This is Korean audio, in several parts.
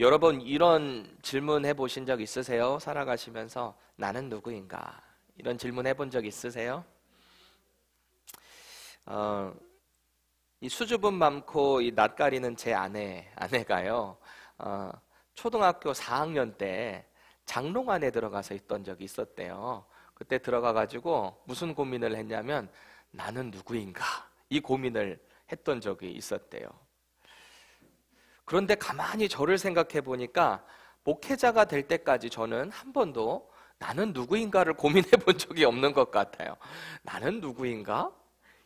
여러 번 이런 질문 해보신 적 있으세요? 살아가시면서 나는 누구인가? 이런 질문 해본 적 있으세요? 이 수줍음 많고 이 낯가리는 제 아내가요. 초등학교 4학년 때 장롱 안에 들어가서 있던 적이 있었대요. 그때 들어가가지고 무슨 고민을 했냐면 나는 누구인가? 이 고민을 했던 적이 있었대요. 그런데 가만히 저를 생각해 보니까 목회자가 될 때까지 저는 한 번도 나는 누구인가를 고민해 본 적이 없는 것 같아요. 나는 누구인가?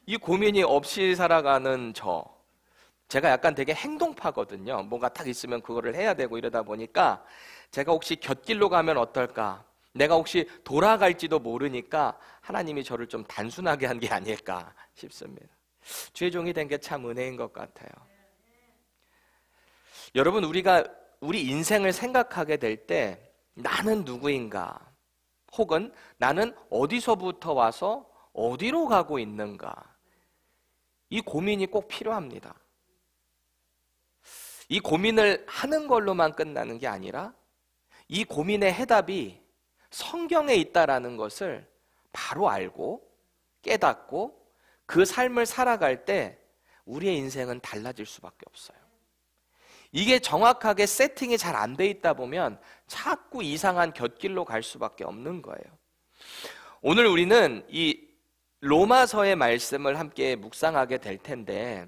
이 고민이 없이 살아가는 제가 약간 되게 행동파거든요. 뭔가 딱 있으면 그거를 해야 되고 이러다 보니까 제가 혹시 곁길로 가면 어떨까? 내가 혹시 돌아갈지도 모르니까 하나님이 저를 좀 단순하게 한 게 아닐까 싶습니다. 주의 종이 된 게 참 은혜인 것 같아요. 여러분, 우리가 우리 인생을 생각하게 될 때 나는 누구인가? 혹은 나는 어디서부터 와서 어디로 가고 있는가? 이 고민이 꼭 필요합니다. 이 고민을 하는 걸로만 끝나는 게 아니라 이 고민의 해답이 성경에 있다라는 것을 바로 알고 깨닫고 그 삶을 살아갈 때 우리의 인생은 달라질 수밖에 없어요. 이게 정확하게 세팅이 잘 안 돼 있다 보면 자꾸 이상한 곁길로 갈 수밖에 없는 거예요. 오늘 우리는 이 로마서의 말씀을 함께 묵상하게 될 텐데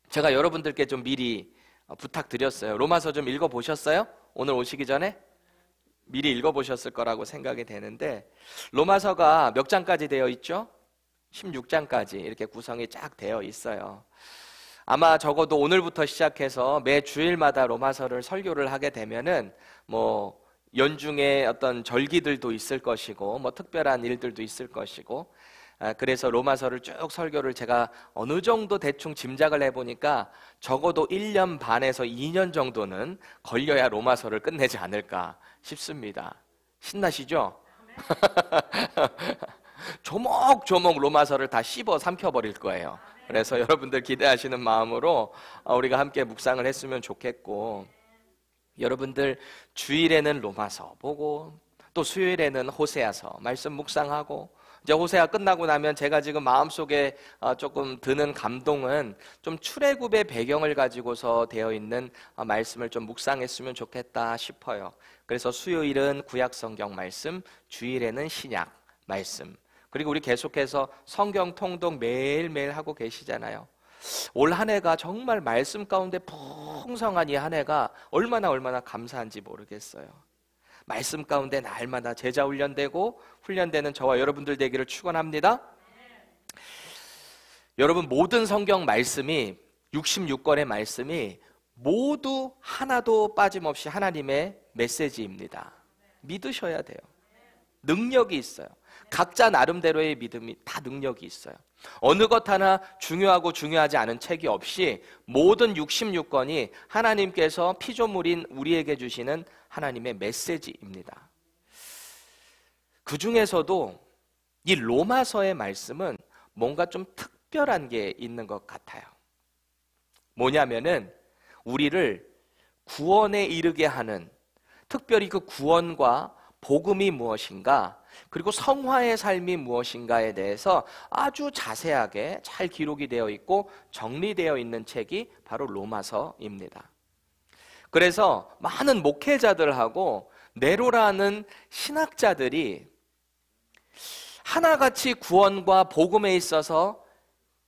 제가 여러분들께 좀 미리 부탁드렸어요. 로마서 좀 읽어보셨어요? 오늘 오시기 전에? 미리 읽어보셨을 거라고 생각이 되는데 로마서가 몇 장까지 되어 있죠? 16장까지 이렇게 구성이 쫙 되어 있어요. 아마 적어도 오늘부터 시작해서 매 주일마다 로마서를 설교를 하게 되면은 연중에 어떤 절기들도 있을 것이고 특별한 일들도 있을 것이고 그래서 로마서를 쭉 설교를 제가 어느 정도 대충 짐작을 해보니까 적어도 1년 반에서 2년 정도는 걸려야 로마서를 끝내지 않을까 싶습니다. 신나시죠? 조목조목 로마서를 다 씹어 삼켜버릴 거예요. 그래서 여러분들 기대하시는 마음으로 우리가 함께 묵상을 했으면 좋겠고, 여러분들 주일에는 로마서 보고 또 수요일에는 호세아서 말씀 묵상하고, 이제 호세아 끝나고 나면 제가 지금 마음속에 조금 드는 감동은 좀 출애굽의 배경을 가지고서 되어 있는 말씀을 좀 묵상했으면 좋겠다 싶어요. 그래서 수요일은 구약 성경 말씀, 주일에는 신약 말씀, 그리고 우리 계속해서 성경 통독 매일매일 하고 계시잖아요. 올 한 해가 정말 말씀 가운데 풍성한 이 한 해가 얼마나 감사한지 모르겠어요. 말씀 가운데 날마다 제자 훈련되고 훈련되는 저와 여러분들 되기를 축원합니다. 여러분, 모든 성경 말씀이 66권의 말씀이 모두 하나도 빠짐없이 하나님의 메시지입니다. 믿으셔야 돼요. 능력이 있어요. 각자 나름대로의 믿음이 다 능력이 있어요. 어느 것 하나 중요하고 중요하지 않은 책이 없이 모든 66권이 하나님께서 피조물인 우리에게 주시는 하나님의 메시지입니다. 그 중에서도 이 로마서의 말씀은 뭔가 좀 특별한 게 있는 것 같아요. 뭐냐면은 우리를 구원에 이르게 하는, 특별히 그 구원과 복음이 무엇인가, 그리고 성화의 삶이 무엇인가에 대해서 아주 자세하게 잘 기록이 되어 있고 정리되어 있는 책이 바로 로마서입니다. 그래서 많은 목회자들하고 네로라는 신학자들이 하나같이 구원과 복음에 있어서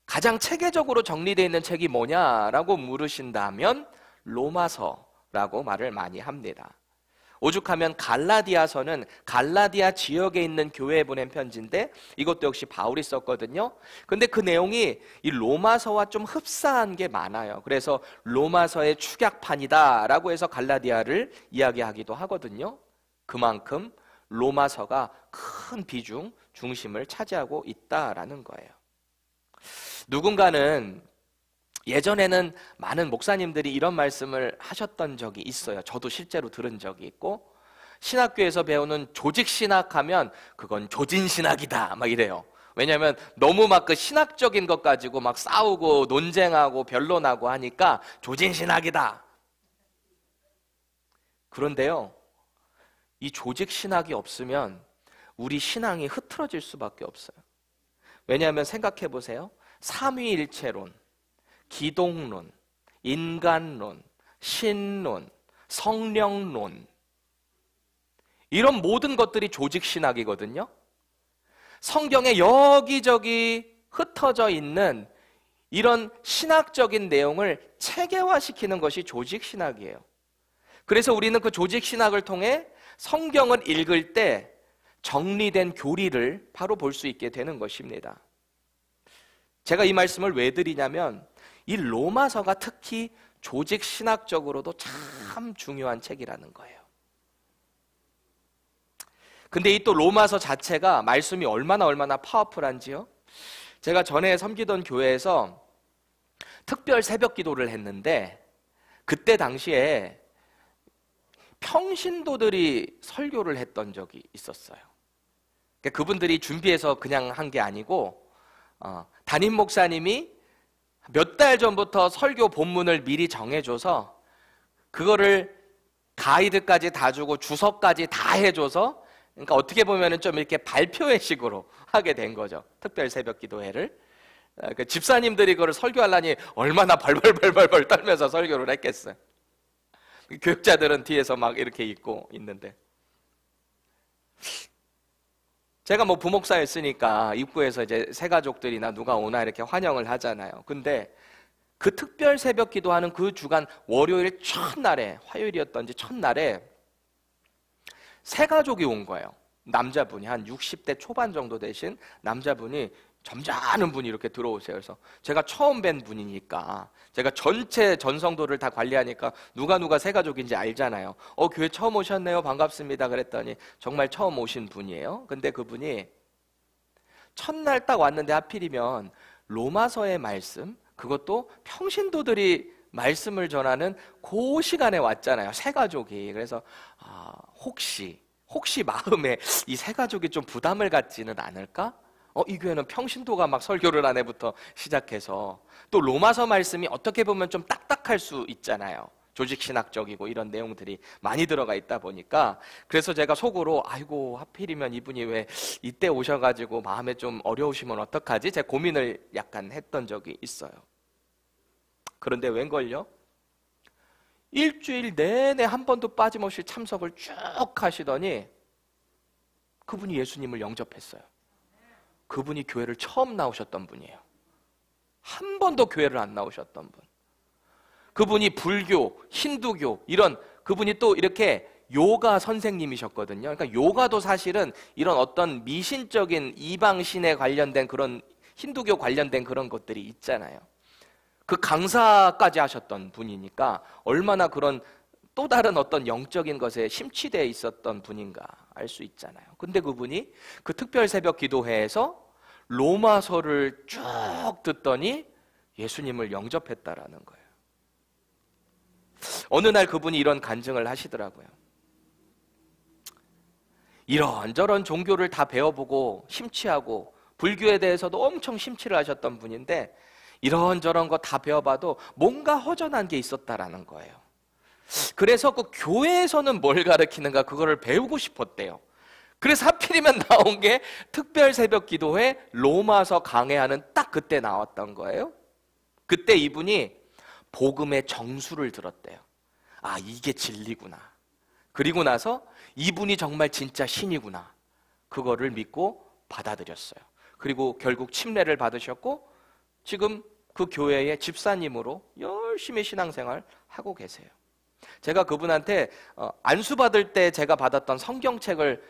가장 체계적으로 정리되어 있는 책이 뭐냐라고 물으신다면 로마서라고 말을 많이 합니다. 오죽하면 갈라디아서는 갈라디아 지역에 있는 교회에 보낸 편지인데 이것도 역시 바울이 썼거든요. 근데 그 내용이 이 로마서와 좀 흡사한 게 많아요. 그래서 로마서의 축약판이다 라고 해서 갈라디아를 이야기하기도 하거든요. 그만큼 로마서가 큰 비중, 중심을 차지하고 있다라는 거예요. 누군가는 예전에는 많은 목사님들이 이런 말씀을 하셨던 적이 있어요. 저도 실제로 들은 적이 있고, 신학교에서 배우는 조직신학하면 그건 조진신학이다 막 이래요. 왜냐하면 너무 막 그 신학적인 것 가지고 막 싸우고 논쟁하고 변론하고 하니까 조진신학이다. 그런데요, 이 조직 신학이 없으면 우리 신앙이 흐트러질 수밖에 없어요. 왜냐하면 생각해 보세요. 삼위일체론, 기독론, 인간론, 신론, 성령론, 이런 모든 것들이 조직 신학이거든요. 성경에 여기저기 흩어져 있는 이런 신학적인 내용을 체계화시키는 것이 조직 신학이에요. 그래서 우리는 그 조직 신학을 통해 성경을 읽을 때 정리된 교리를 바로 볼 수 있게 되는 것입니다. 제가 이 말씀을 왜 드리냐면 이 로마서가 특히 조직 신학적으로도 참 중요한 책이라는 거예요. 근데 이 또 로마서 자체가 말씀이 얼마나 파워풀한지요. 제가 전에 섬기던 교회에서 특별 새벽 기도를 했는데 그때 당시에 평신도들이 설교를 했던 적이 있었어요. 그분들이 준비해서 그냥 한 게 아니고 담임 목사님이 몇 달 전부터 설교 본문을 미리 정해줘서 그거를 가이드까지 다 주고 주석까지 다 해줘서, 그러니까 어떻게 보면은 좀 이렇게 발표회 식으로 하게 된 거죠. 특별 새벽 기도회를. 집사님들이 그걸 설교하려니 얼마나 벌벌 떨면서 설교를 했겠어요. 교육자들은 뒤에서 막 이렇게 있고 있는데, 제가 뭐 부목사였으니까 입구에서 이제 새가족들이나 누가 오나 이렇게 환영을 하잖아요. 근데 그 특별 새벽 기도하는 그 주간 월요일 첫날에, 화요일이었던지 첫날에 새가족이 온 거예요. 남자분이 한 60대 초반 정도 되신 남자분이, 점잖은 분이 이렇게 들어오세요. 그래서 제가 처음 뵌 분이니까, 제가 전체 전성도를 다 관리하니까 누가 새가족인지 알잖아요. 교회 처음 오셨네요, 반갑습니다 그랬더니 정말 처음 오신 분이에요. 근데 그분이 첫날 딱 왔는데 하필이면 로마서의 말씀, 그것도 평신도들이 말씀을 전하는 그 시간에 왔잖아요, 새가족이. 그래서 혹시 마음에 이 새가족이 좀 부담을 갖지는 않을까? 이 교회는 평신도가 막 설교를 한 해부터 시작해서, 또 로마서 말씀이 어떻게 보면 좀 딱딱할 수 있잖아요. 조직신학적이고 이런 내용들이 많이 들어가 있다 보니까. 그래서 제가 속으로 아이고 하필이면 이분이 왜 이때 오셔가지고 마음에 좀 어려우시면 어떡하지? 제가 고민을 약간 했던 적이 있어요. 그런데 웬걸요? 일주일 내내 한 번도 빠짐없이 참석을 쭉 하시더니 그분이 예수님을 영접했어요. 그분이 교회를 처음 나오셨던 분이에요. 한 번도 교회를 안 나오셨던 분. 그분이 불교, 힌두교 이런, 그분이 또 이렇게 요가 선생님이셨거든요. 그러니까 요가도 사실은 이런 어떤 미신적인 이방신에 관련된 그런, 힌두교 관련된 그런 것들이 있잖아요. 그 강사까지 하셨던 분이니까 얼마나 그런 또 다른 어떤 영적인 것에 심취되어 있었던 분인가 알 수 있잖아요. 근데 그분이 그 특별 새벽 기도회에서 로마서를 쭉 듣더니 예수님을 영접했다라는 거예요. 어느 날 그분이 이런 간증을 하시더라고요. 이런저런 종교를 다 배워보고 심취하고, 불교에 대해서도 엄청 심취를 하셨던 분인데 이런저런 거 다 배워봐도 뭔가 허전한 게 있었다라는 거예요. 그래서 그 교회에서는 뭘 가르치는가 그거를 배우고 싶었대요. 그래서 하필이면 나온 게 특별 새벽 기도회 로마서 강해하는 딱 그때 나왔던 거예요. 그때 이분이 복음의 정수를 들었대요. 이게 진리구나. 그리고 나서 이분이 정말 진짜 신이구나. 그거를 믿고 받아들였어요. 그리고 결국 침례를 받으셨고 지금 그 교회의 집사님으로 열심히 신앙생활 하고 계세요. 제가 그분한테 안수받을 때 제가 받았던 성경책을,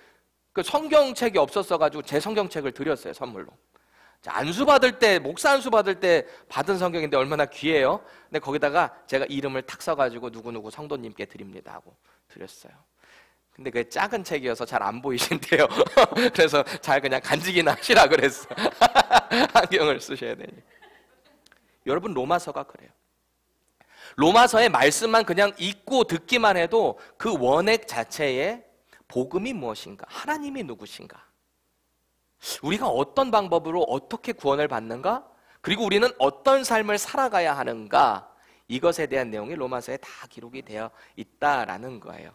그 성경책이 없었어가지고 제 성경책을 드렸어요, 선물로. 안수받을 때, 목사 안수받을 때 받은 성경인데 얼마나 귀해요. 근데 거기다가 제가 이름을 탁 써가지고 누구누구 성도님께 드립니다 하고 드렸어요. 근데 그게 작은 책이어서 잘 안 보이신대요. 그래서 잘 그냥 간직이나 하시라 그랬어. 안경을 쓰셔야 되니. 여러분, 로마서가 그래요. 로마서의 말씀만 그냥 읽고 듣기만 해도 그 원액 자체에 복음이 무엇인가, 하나님이 누구신가, 우리가 어떤 방법으로 어떻게 구원을 받는가, 그리고 우리는 어떤 삶을 살아가야 하는가, 이것에 대한 내용이 로마서에 다 기록이 되어 있다라는 거예요.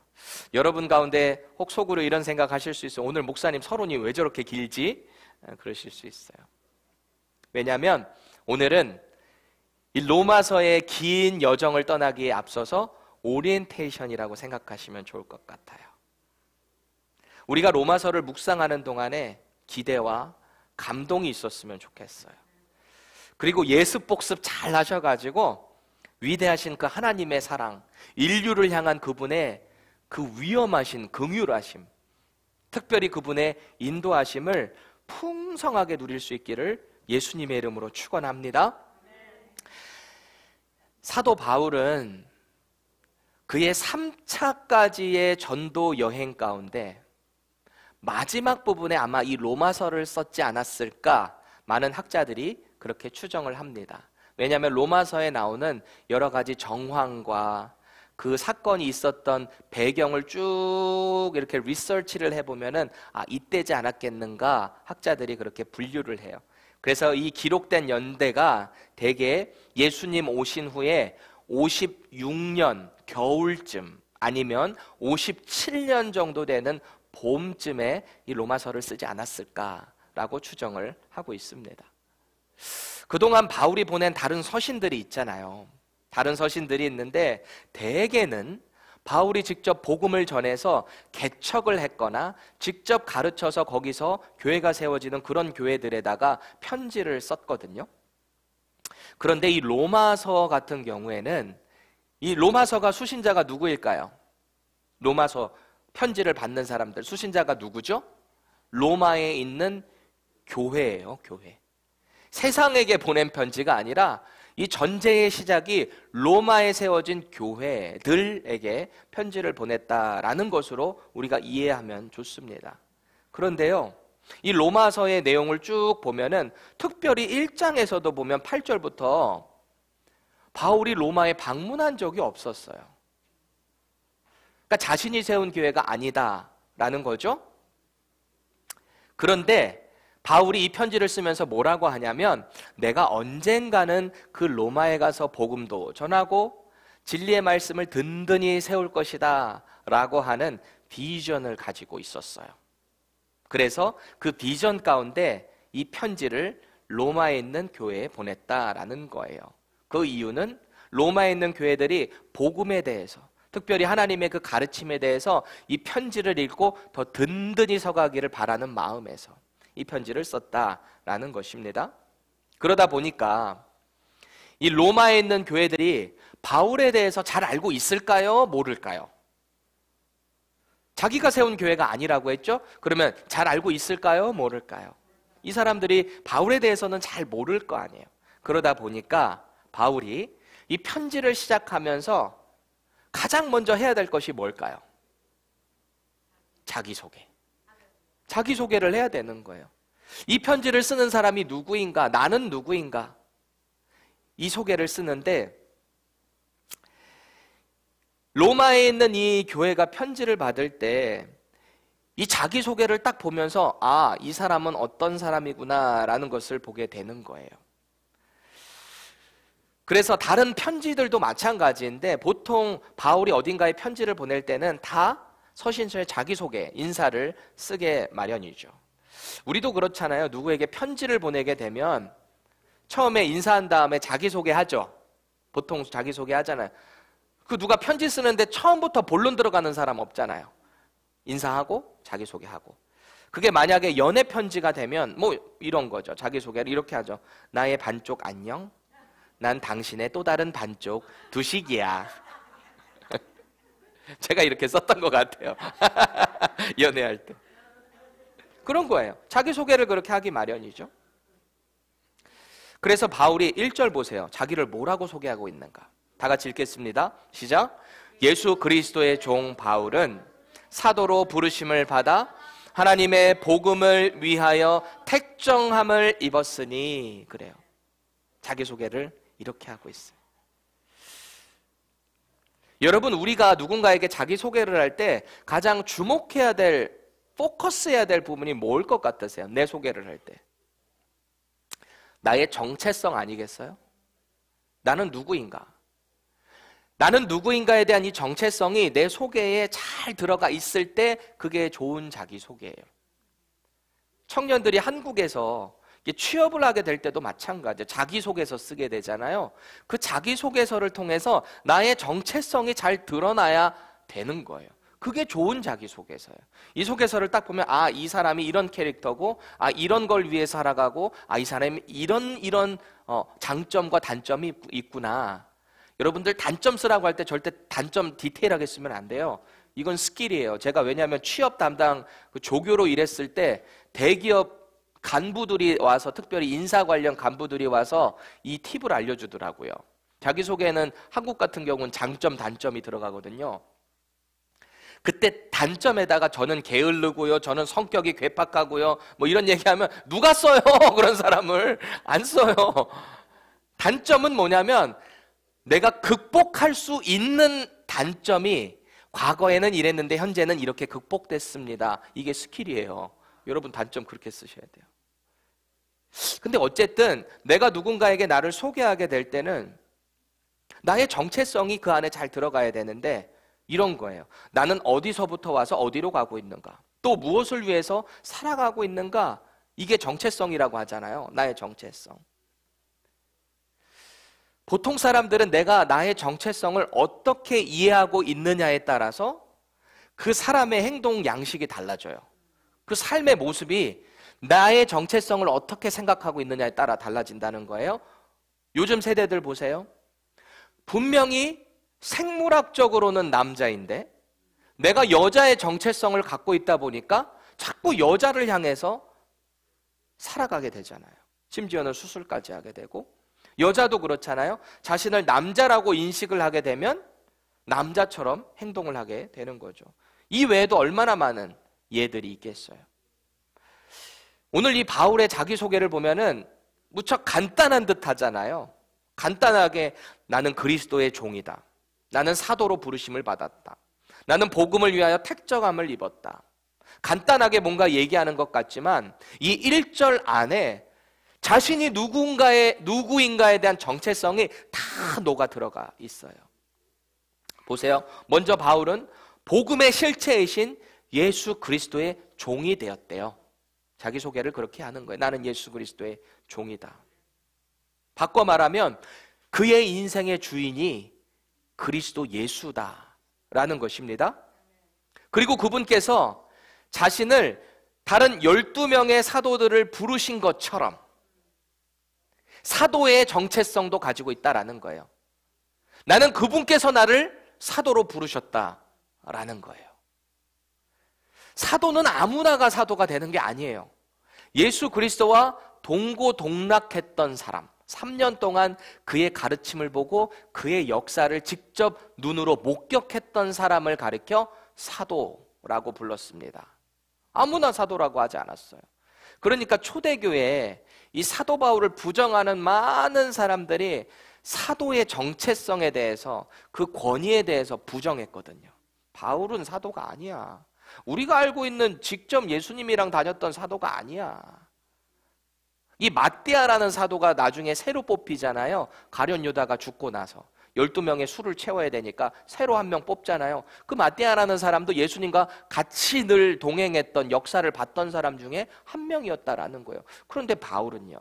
여러분 가운데 혹 속으로 이런 생각하실 수 있어요. 오늘 목사님 서론이 왜 저렇게 길지? 그러실 수 있어요. 왜냐하면 오늘은 이 로마서의 긴 여정을 떠나기에 앞서서 오리엔테이션이라고 생각하시면 좋을 것 같아요. 우리가 로마서를 묵상하는 동안에 기대와 감동이 있었으면 좋겠어요. 그리고 예습 복습 잘 하셔가지고 위대하신 그 하나님의 사랑, 인류를 향한 그분의 그 위엄하신 긍휼하심, 특별히 그분의 인도하심을 풍성하게 누릴 수 있기를 예수님의 이름으로 축원합니다. 사도 바울은 그의 3차까지의 전도 여행 가운데 마지막 부분에 아마 이 로마서를 썼지 않았을까 많은 학자들이 그렇게 추정을 합니다. 왜냐하면 로마서에 나오는 여러 가지 정황과 그 사건이 있었던 배경을 쭉 이렇게 리서치를 해보면은 이때지 않았겠는가 학자들이 그렇게 분류를 해요. 그래서 이 기록된 연대가 대개 예수님 오신 후에 56년 겨울쯤 아니면 57년 정도 되는 봄쯤에 이 로마서를 쓰지 않았을까라고 추정을 하고 있습니다. 그동안 바울이 보낸 다른 서신들이 있잖아요. 다른 서신들이 있는데 대개는 바울이 직접 복음을 전해서 개척을 했거나 직접 가르쳐서 거기서 교회가 세워지는 그런 교회들에다가 편지를 썼거든요. 그런데 이 로마서 같은 경우에는 이 로마서가 수신자가 누구일까요? 로마서 편지를 받는 사람들 수신자가 누구죠? 로마에 있는 교회예요, 교회. 세상에게 보낸 편지가 아니라 이 전제의 시작이 로마에 세워진 교회들에게 편지를 보냈다라는 것으로 우리가 이해하면 좋습니다. 그런데요, 이 로마서의 내용을 쭉 보면은 특별히 1장에서도 보면 8절부터 바울이 로마에 방문한 적이 없었어요. 그러니까 자신이 세운 교회가 아니다라는 거죠. 그런데 바울이 이 편지를 쓰면서 뭐라고 하냐면 내가 언젠가는 그 로마에 가서 복음도 전하고 진리의 말씀을 든든히 세울 것이다 라고 하는 비전을 가지고 있었어요. 그래서 그 비전 가운데 이 편지를 로마에 있는 교회에 보냈다라는 거예요. 그 이유는 로마에 있는 교회들이 복음에 대해서 특별히 하나님의 그 가르침에 대해서 이 편지를 읽고 더 든든히 서가기를 바라는 마음에서 이 편지를 썼다라는 것입니다. 그러다 보니까 이 로마에 있는 교회들이 바울에 대해서 잘 알고 있을까요? 모를까요? 자기가 세운 교회가 아니라고 했죠? 그러면 잘 알고 있을까요? 모를까요? 이 사람들이 바울에 대해서는 잘 모를 거 아니에요. 그러다 보니까 바울이 이 편지를 시작하면서 가장 먼저 해야 될 것이 뭘까요? 자기소개. 자기소개를 해야 되는 거예요. 이 편지를 쓰는 사람이 누구인가? 나는 누구인가? 이 소개를 쓰는데 로마에 있는 이 교회가 편지를 받을 때 이 자기소개를 딱 보면서 이 사람은 어떤 사람이구나 라는 것을 보게 되는 거예요. 그래서 다른 편지들도 마찬가지인데 보통 바울이 어딘가에 편지를 보낼 때는 다 서신서에 자기소개, 인사를 쓰게 마련이죠. 우리도 그렇잖아요. 누구에게 편지를 보내게 되면 처음에 인사한 다음에 자기소개하죠. 보통 자기소개 하잖아요. 그 누가 편지 쓰는데 처음부터 본론 들어가는 사람 없잖아요. 인사하고 자기소개하고. 그게 만약에 연애 편지가 되면 뭐 이런 거죠. 자기소개를 이렇게 하죠. 나의 반쪽 안녕. 난 당신의 또 다른 반쪽 두식이야. 제가 이렇게 썼던 것 같아요. 연애할 때. 그런 거예요. 자기소개를 그렇게 하기 마련이죠. 그래서 바울이 1절 보세요. 자기를 뭐라고 소개하고 있는가? 다 같이 읽겠습니다. 시작. 예수 그리스도의 종 바울은 사도로 부르심을 받아 하나님의 복음을 위하여 택정함을 입었으니 그래요. 자기소개를 이렇게 하고 있어요. 여러분, 우리가 누군가에게 자기소개를 할 때 가장 주목해야 될, 포커스해야 될 부분이 뭘 것 같으세요? 내 소개를 할 때. 나의 정체성 아니겠어요? 나는 누구인가? 나는 누구인가에 대한 이 정체성이 내 소개에 잘 들어가 있을 때 그게 좋은 자기소개예요. 청년들이 한국에서 취업을 하게 될 때도 마찬가지예요. 자기소개서 쓰게 되잖아요. 그 자기소개서를 통해서 나의 정체성이 잘 드러나야 되는 거예요. 그게 좋은 자기소개서예요. 이 소개서를 딱 보면 이 사람이 이런 캐릭터고 이런 걸 위해 살아가고 이 사람이 이런 장점과 단점이 있구나. 여러분들 단점 쓰라고 할 때 절대 단점 디테일하게 쓰면 안 돼요. 이건 스킬이에요. 제가 왜냐하면 취업 담당 조교로 일했을 때 대기업 간부들이 와서, 특별히 인사 관련 간부들이 와서 이 팁을 알려주더라고요. 자기소개에는 한국 같은 경우는 장점, 단점이 들어가거든요. 그때 단점에다가 저는 게으르고요, 저는 성격이 괴팍하고요, 뭐 이런 얘기하면 누가 써요? 그런 사람을 안 써요. 단점은 뭐냐면 내가 극복할 수 있는 단점이 과거에는 이랬는데 현재는 이렇게 극복됐습니다. 이게 스킬이에요. 여러분 단점 그렇게 쓰셔야 돼요. 근데 어쨌든 내가 누군가에게 나를 소개하게 될 때는 나의 정체성이 그 안에 잘 들어가야 되는데 이런 거예요. 나는 어디서부터 와서 어디로 가고 있는가? 또 무엇을 위해서 살아가고 있는가? 이게 정체성이라고 하잖아요. 나의 정체성. 보통 사람들은 내가 나의 정체성을 어떻게 이해하고 있느냐에 따라서 그 사람의 행동 양식이 달라져요. 그 삶의 모습이 나의 정체성을 어떻게 생각하고 있느냐에 따라 달라진다는 거예요. 요즘 세대들 보세요. 분명히 생물학적으로는 남자인데 내가 여자의 정체성을 갖고 있다 보니까 자꾸 여자를 향해서 살아가게 되잖아요. 심지어는 수술까지 하게 되고, 여자도 그렇잖아요. 자신을 남자라고 인식을 하게 되면 남자처럼 행동을 하게 되는 거죠. 이 외에도 얼마나 많은 예들이 있겠어요. 오늘 이 바울의 자기소개를 보면은 무척 간단한 듯 하잖아요. 간단하게 나는 그리스도의 종이다. 나는 사도로 부르심을 받았다. 나는 복음을 위하여 택정함을 입었다. 간단하게 뭔가 얘기하는 것 같지만 이 1절 안에 자신이 누구인가에 대한 정체성이 다 녹아 들어가 있어요. 보세요. 먼저 바울은 복음의 실체이신 예수 그리스도의 종이 되었대요. 자기소개를 그렇게 하는 거예요. 나는 예수 그리스도의 종이다. 바꿔 말하면 그의 인생의 주인이 그리스도 예수다라는 것입니다. 그리고 그분께서 자신을 다른 12명의 사도들을 부르신 것처럼 사도의 정체성도 가지고 있다라는 거예요. 나는 그분께서 나를 사도로 부르셨다라는 거예요. 사도는 아무나가 사도가 되는 게 아니에요. 예수 그리스도와 동고동락했던 사람, 3년 동안 그의 가르침을 보고 그의 역사를 직접 눈으로 목격했던 사람을 가리켜 사도라고 불렀습니다. 아무나 사도라고 하지 않았어요. 그러니까 초대교회에 이 사도 바울을 부정하는 많은 사람들이 사도의 정체성에 대해서, 그 권위에 대해서 부정했거든요. 바울은 사도가 아니야. 우리가 알고 있는 직접 예수님이랑 다녔던 사도가 아니야. 이 마띠아라는 사도가 나중에 새로 뽑히잖아요. 가룟 유다가 죽고 나서 12명의 수를 채워야 되니까 새로 한 명 뽑잖아요. 그 마띠아라는 사람도 예수님과 같이 늘 동행했던, 역사를 봤던 사람 중에 한 명이었다라는 거예요. 그런데 바울은요.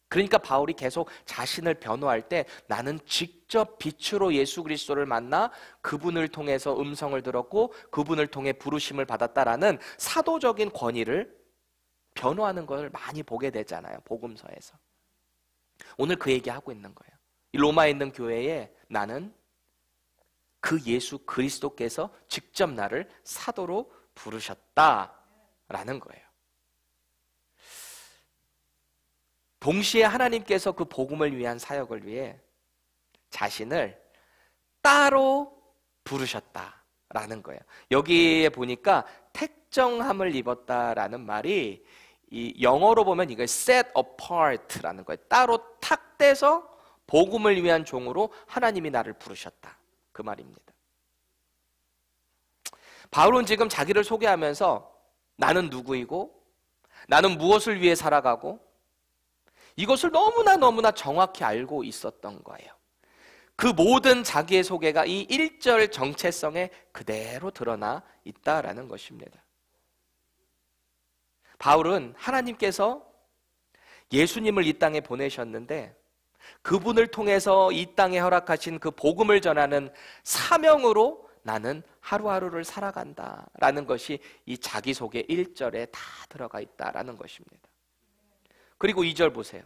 그러니까 바울이 계속 자신을 변호할 때 나는 직접 빛으로 예수 그리스도를 만나 그분을 통해서 음성을 들었고 그분을 통해 부르심을 받았다라는 사도적인 권위를 변호하는 걸 많이 보게 되잖아요. 복음서에서. 오늘 그 얘기하고 있는 거예요. 이 로마에 있는 교회에 나는 그 예수 그리스도께서 직접 나를 사도로 부르셨다라는 거예요. 동시에 하나님께서 그 복음을 위한 사역을 위해 자신을 따로 부르셨다라는 거예요. 여기에 보니까 택정함을 입었다라는 말이 이 영어로 보면 이걸 set apart라는 거예요. 따로 탁 떼서 복음을 위한 종으로 하나님이 나를 부르셨다. 그 말입니다. 바울은 지금 자기를 소개하면서 나는 누구이고 나는 무엇을 위해 살아가고 이것을 너무나 정확히 알고 있었던 거예요. 그 모든 자기의 소개가 이 1절 정체성에 그대로 드러나 있다라는 것입니다. 바울은 하나님께서 예수님을 이 땅에 보내셨는데 그분을 통해서 이 땅에 허락하신 그 복음을 전하는 사명으로 나는 하루하루를 살아간다 라는 것이 이 자기소개 1절에 다 들어가 있다라는 것입니다. 그리고 2절 보세요.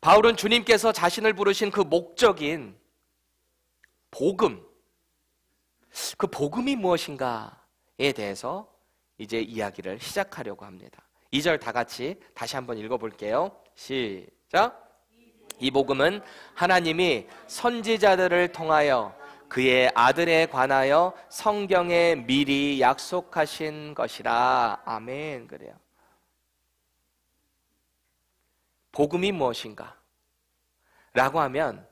바울은 주님께서 자신을 부르신 그 목적인 복음, 그 복음이 무엇인가에 대해서 이제 이야기를 시작하려고 합니다. 2절 다 같이 다시 한번 읽어볼게요. 시작. 이 복음은 하나님이 선지자들을 통하여 그의 아들에 관하여 성경에 미리 약속하신 것이라. 아멘. 그래요. 복음이 무엇인가? 라고 하면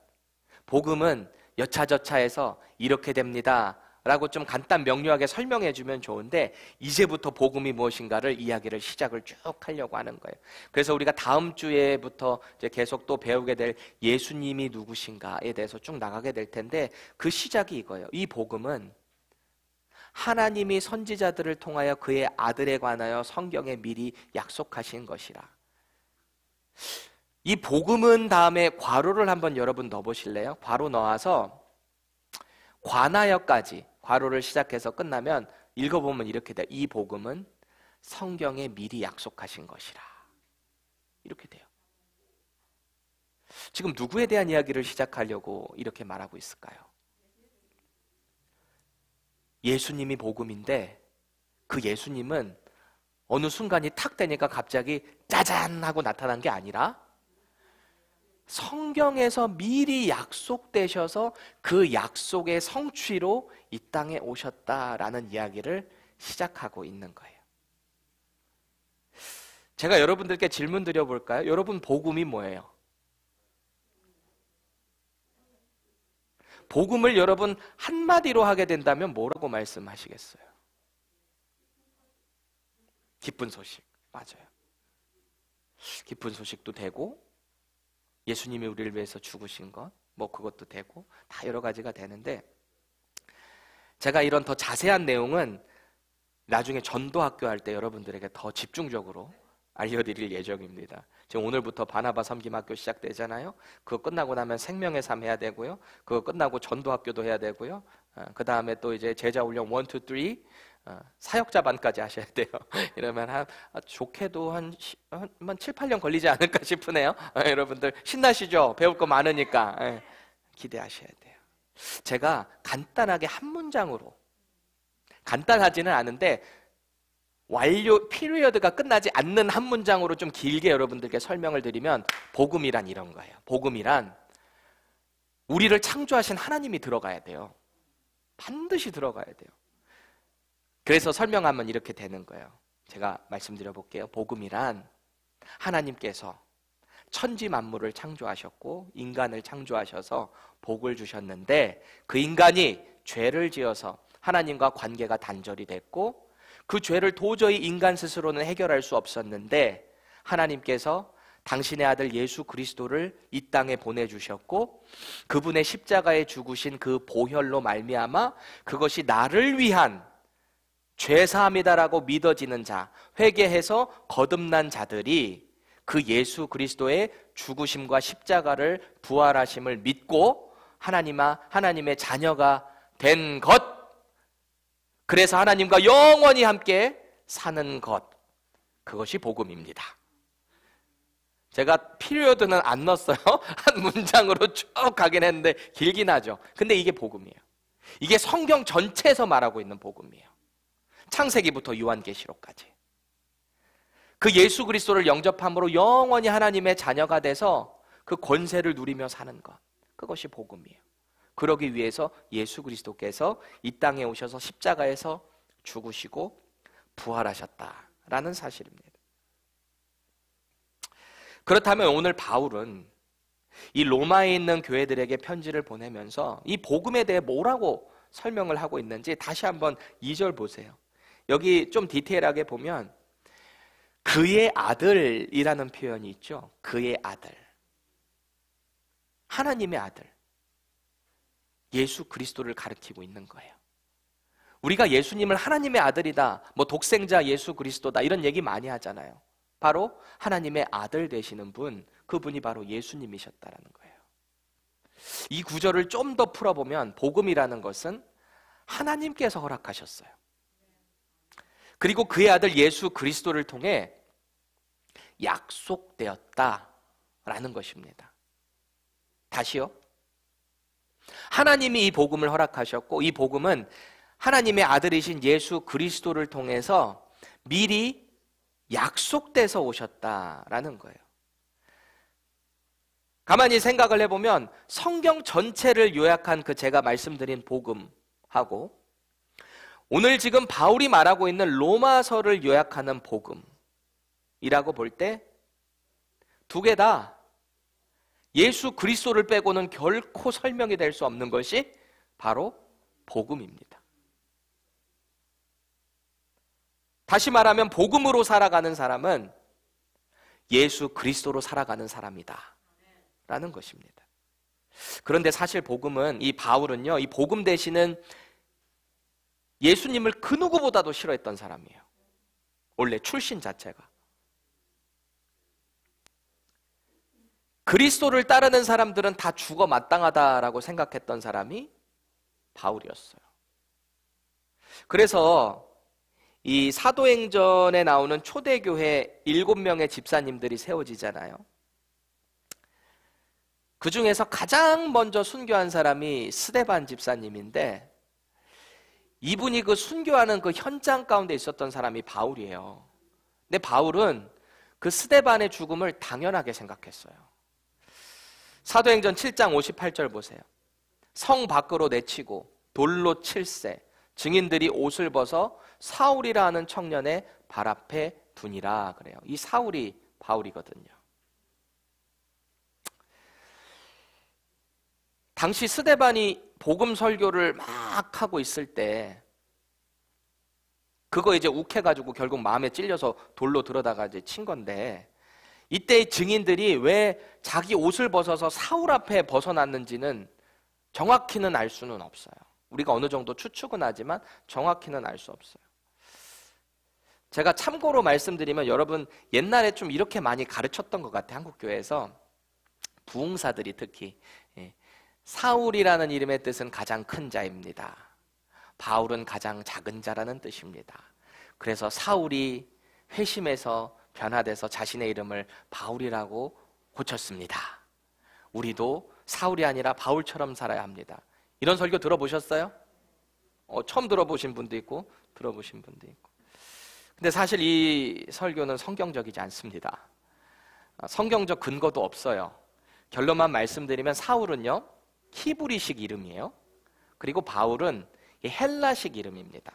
복음은 여차저차해서 이렇게 됩니다 라고 좀 간단 명료하게 설명해 주면 좋은데 이제부터 복음이 무엇인가를 이야기를 시작을 쭉 하려고 하는 거예요. 그래서 우리가 다음 주에부터 이제 계속 또 배우게 될 예수님이 누구신가에 대해서 쭉 나가게 될 텐데 그 시작이 이거예요. 이 복음은 하나님이 선지자들을 통하여 그의 아들에 관하여 성경에 미리 약속하신 것이라. 이 복음은 다음에 괄호를 한번 여러분 넣어보실래요? 괄호 넣어서 관하여까지 괄호를 시작해서 끝나면 읽어보면 이렇게 돼요. 이 복음은 성경에 미리 약속하신 것이라. 이렇게 돼요. 지금 누구에 대한 이야기를 시작하려고 이렇게 말하고 있을까요? 예수님이 복음인데 그 예수님은 어느 순간이 탁 되니까 갑자기 짜잔 하고 나타난 게 아니라 성경에서 미리 약속되셔서 그 약속의 성취로 이 땅에 오셨다라는 이야기를 시작하고 있는 거예요. 제가 여러분들께 질문 드려볼까요? 여러분 복음이 뭐예요? 복음을 여러분 한마디로 하게 된다면 뭐라고 말씀하시겠어요? 기쁜 소식. 맞아요. 기쁜 소식도 되고 예수님이 우리를 위해서 죽으신 것, 뭐 그것도 되고 다 여러 가지가 되는데 제가 이런 더 자세한 내용은 나중에 전도학교 할 때 여러분들에게 더 집중적으로 알려드릴 예정입니다. 지금 오늘부터 바나바 섬김학교 시작되잖아요. 그거 끝나고 나면 생명의 삶 해야 되고요. 그거 끝나고 전도학교도 해야 되고요. 그 다음에 또 이제 제자훈련 1, 2, 3 사역자반까지 하셔야 돼요. 이러면 좋게도 한 7, 8년 걸리지 않을까 싶으네요. 여러분들 신나시죠? 배울 거 많으니까 기대하셔야 돼요. 제가 간단하게 한 문장으로, 간단하지는 않은데 완료 피리어드가 끝나지 않는 한 문장으로 좀 길게 여러분들께 설명을 드리면 복음이란 이런 거예요. 복음이란 우리를 창조하신 하나님이 들어가야 돼요. 반드시 들어가야 돼요. 그래서 설명하면 이렇게 되는 거예요. 제가 말씀드려 볼게요. 복음이란 하나님께서 천지 만물을 창조하셨고 인간을 창조하셔서 복을 주셨는데 그 인간이 죄를 지어서 하나님과 관계가 단절이 됐고 그 죄를 도저히 인간 스스로는 해결할 수 없었는데 하나님께서 당신의 아들 예수 그리스도를 이 땅에 보내주셨고 그분의 십자가에 죽으신 그 보혈로 말미암아 그것이 나를 위한 죄사함이다라고 믿어지는 자, 회개해서 거듭난 자들이 그 예수 그리스도의 죽으심과 십자가를 부활하심을 믿고 하나님의 자녀가 된 것, 그래서 하나님과 영원히 함께 사는 것, 그것이 복음입니다. 제가 피리어드는 안 넣었어요. 한 문장으로 쭉 가긴 했는데 길긴 하죠. 근데 이게 복음이에요. 이게 성경 전체에서 말하고 있는 복음이에요. 창세기부터 요한계시록까지. 그 예수 그리스도를 영접함으로 영원히 하나님의 자녀가 돼서 그 권세를 누리며 사는 것, 그것이 복음이에요. 그러기 위해서 예수 그리스도께서 이 땅에 오셔서 십자가에서 죽으시고 부활하셨다라는 사실입니다. 그렇다면 오늘 바울은 이 로마에 있는 교회들에게 편지를 보내면서 이 복음에 대해 뭐라고 설명을 하고 있는지 다시 한번 2절 보세요. 여기 좀 디테일하게 보면 그의 아들이라는 표현이 있죠. 그의 아들. 하나님의 아들. 예수 그리스도를 가리키고 있는 거예요. 우리가 예수님을 하나님의 아들이다, 뭐 독생자 예수 그리스도다 이런 얘기 많이 하잖아요. 바로 하나님의 아들 되시는 분, 그분이 바로 예수님이셨다라는 거예요. 이 구절을 좀 더 풀어보면 복음이라는 것은 하나님께서 허락하셨어요. 그리고 그의 아들 예수 그리스도를 통해 약속되었다라는 것입니다. 다시요. 하나님이 이 복음을 허락하셨고 이 복음은 하나님의 아들이신 예수 그리스도를 통해서 미리 약속돼서 오셨다라는 거예요. 가만히 생각을 해보면 성경 전체를 요약한 그 제가 말씀드린 복음하고 오늘 지금 바울이 말하고 있는 로마서를 요약하는 복음이라고 볼 때 두 개 다 예수 그리스도를 빼고는 결코 설명이 될 수 없는 것이 바로 복음입니다. 다시 말하면 복음으로 살아가는 사람은 예수 그리스도로 살아가는 사람이다 라는 것입니다. 그런데 사실 복음은, 이 바울은요, 이 복음 대신은 예수님을 그 누구보다도 싫어했던 사람이에요. 원래 출신 자체가. 그리스도를 따르는 사람들은 다 죽어 마땅하다라고 생각했던 사람이 바울이었어요. 그래서 이 사도행전에 나오는 초대교회 7명의 집사님들이 세워지잖아요. 그 중에서 가장 먼저 순교한 사람이 스데반 집사님인데 이분이 그 순교하는 그 현장 가운데 있었던 사람이 바울이에요. 근데 바울은 그 스데반의 죽음을 당연하게 생각했어요. 사도행전 7장 58절 보세요. 성 밖으로 내치고 돌로 칠세 증인들이 옷을 벗어 사울이라 하는 청년의 발 앞에 두니라 그래요. 이 사울이 바울이거든요. 당시 스데반이 복음 설교를 막 하고 있을 때 그거 이제 욱해가지고 결국 마음에 찔려서 돌로 들어다가 이제 친 건데 이때 증인들이 왜 자기 옷을 벗어서 사울 앞에 벗어났는지는 정확히는 알 수는 없어요. 우리가 어느 정도 추측은 하지만 정확히는 알 수 없어요. 제가 참고로 말씀드리면 여러분 옛날에 좀 이렇게 많이 가르쳤던 것 같아요. 한국교회에서 부흥사들이 특히 사울이라는 이름의 뜻은 가장 큰 자입니다. 바울은 가장 작은 자라는 뜻입니다. 그래서 사울이 회심해서 변화돼서 자신의 이름을 바울이라고 고쳤습니다. 우리도 사울이 아니라 바울처럼 살아야 합니다. 이런 설교 들어보셨어요? 처음 들어보신 분도 있고 들어보신 분도 있고. 근데 사실 이 설교는 성경적이지 않습니다. 성경적 근거도 없어요. 결론만 말씀드리면 사울은요 히브리식 이름이에요. 그리고 바울은 헬라식 이름입니다.